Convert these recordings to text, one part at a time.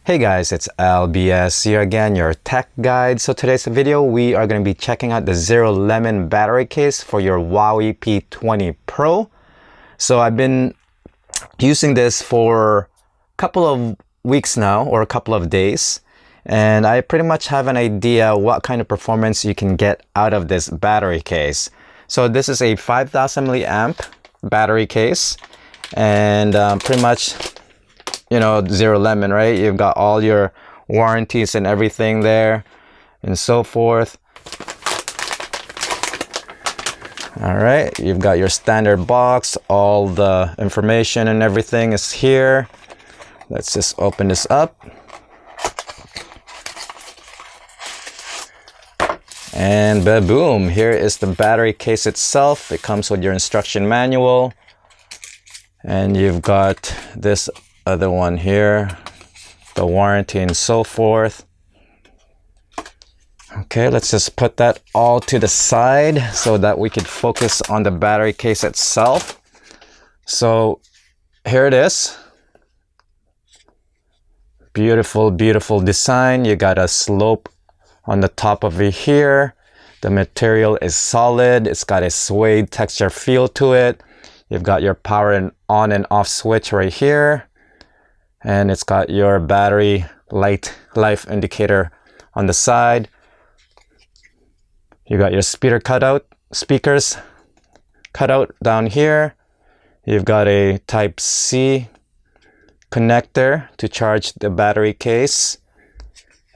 Hey guys, it's LBS here again, your tech guide. So today's video, we are going to be checking out the Zerolemon battery case for your Huawei P20 Pro. So I've been using this for a couple of weeks now, or a couple of days, and I pretty much have an idea what kind of performance you can get out of this battery case. So this is a 5000 milliamp battery case, and pretty much, you know, Zerolemon, right? You've got all your warranties and everything there and so forth. All right, you've got your standard box, all the information and everything is here. Let's just open this up. And boom, here is the battery case itself. It comes with your instruction manual. And you've got this other one here, the warranty and so forth. Okay, let's just put that all to the side so that we could focus on the battery case itself. So here it is. Beautiful, beautiful design. You got a slope on the top of it here. The material is solid. It's got a suede texture feel to it. You've got your power and on and off switch right here. And it's got your battery life indicator on the side. You got your speakers cut out down here. You've got a Type-C connector to charge the battery case.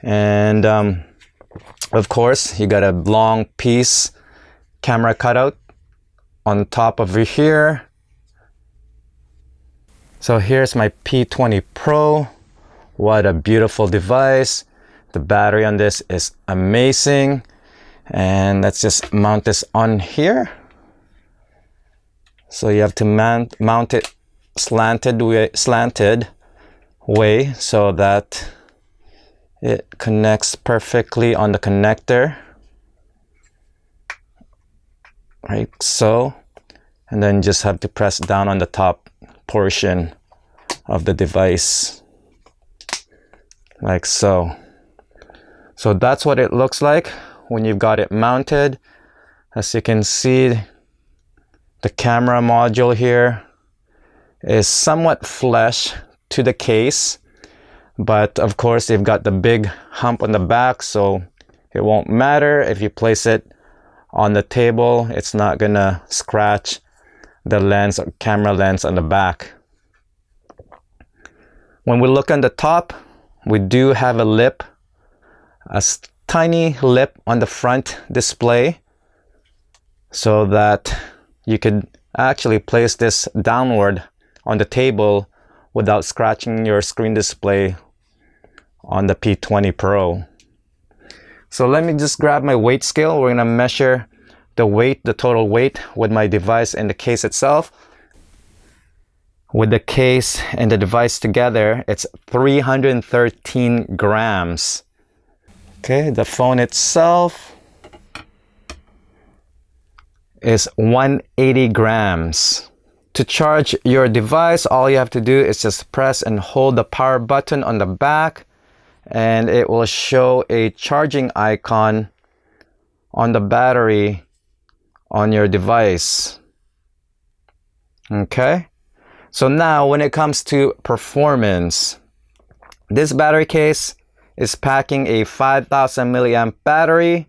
And of course, you got a long piece camera cutout on top of here. So here's my P20 Pro. What a beautiful device. The battery on this is amazing. And let's just mount this on here. So you have to mount it slanted way so that it connects perfectly on the connector. Right, so. And then just have to press down on the top portion of the device like so. So that's what it looks like when you've got it mounted. As you can see, the camera module here is somewhat flush to the case, but of course you've got the big hump on the back, so it won't matter if you place it on the table. It's not gonna scratch the lens or camera lens on the back. When we look on the top, we do have a lip, a tiny lip on the front display, so that you could actually place this downward on the table without scratching your screen display on the P20 Pro. So let me just grab my weight scale. We're gonna measure the weight, the total weight with my device and the case itself. With the case and the device together, it's 313 grams. Okay, the phone itself is 180 grams. To charge your device, all you have to do is just press and hold the power button on the back, and it will show a charging icon on the battery on your device. Okay, so now when it comes to performance, this battery case is packing a 5000 milliamp battery.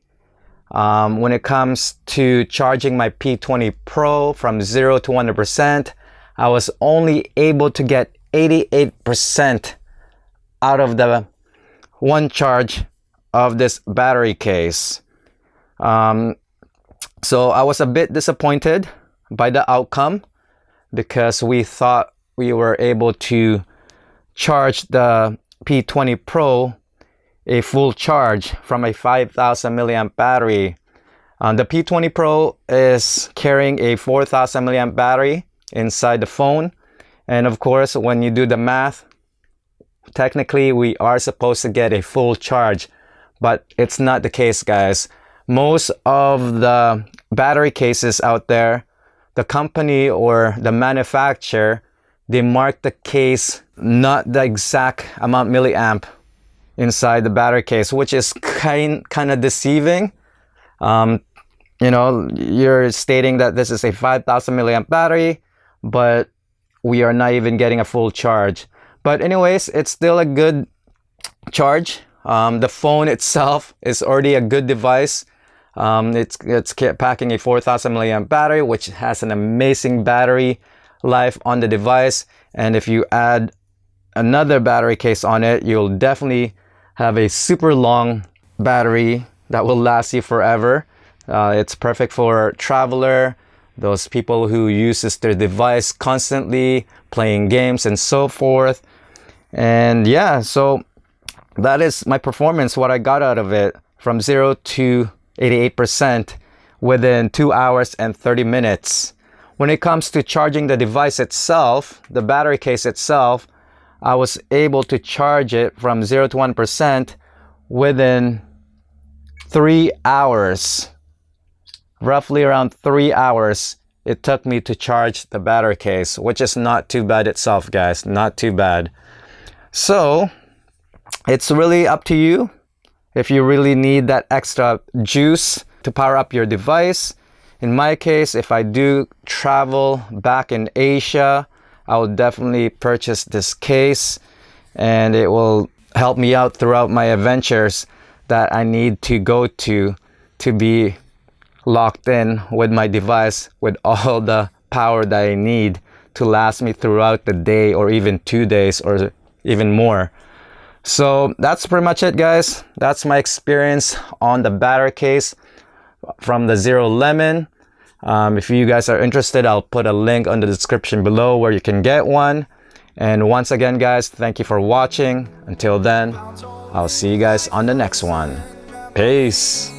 When it comes to charging my P20 Pro from 0 to 100%, I was only able to get 88% out of the one charge of this battery case. So I was a bit disappointed by the outcome, because we thought we were able to charge the P20 Pro a full charge from a 5000 milliamp battery. The P20 Pro is carrying a 4000 milliamp battery inside the phone. And of course, when you do the math, technically we are supposed to get a full charge, but it's not the case, guys. Most of the battery cases out there, the company or the manufacturer they mark the case, not the exact amount milliamp inside the battery case, which is kind of deceiving. You know, you're stating that this is a 5,000 milliamp battery, but we are not even getting a full charge. But anyways, it's still a good charge. The phone itself is already a good device. It's packing a 4,000 milliamp battery, which has an amazing battery life on the device. And if you add another battery case on it, you'll definitely have a super long battery that will last you forever. It's perfect for traveler, those people who uses their device constantly, playing games and so forth. And yeah, so that is my performance, what I got out of it, from 0 to 88% within 2 hours and 30 minutes. When it comes to charging the device itself, the battery case itself, I was able to charge it from 0 to 1% within 3 hours. Roughly around 3 hours it took me to charge the battery case, which is not too bad itself, guys, not too bad. So it's really up to you if you really need that extra juice to power up your device. In my case, if I do travel back in Asia, I will definitely purchase this case, and it will help me out throughout my adventures that I need to go to be locked in with my device with all the power that I need to last me throughout the day, or even 2 days, or even more. So that's pretty much it, guys. That's my experience on the battery case from the Zerolemon. If you guys are interested, I'll put a link on the description below where you can get one. And once again, guys, thank you for watching. Until then, I'll see you guys on the next one. Peace.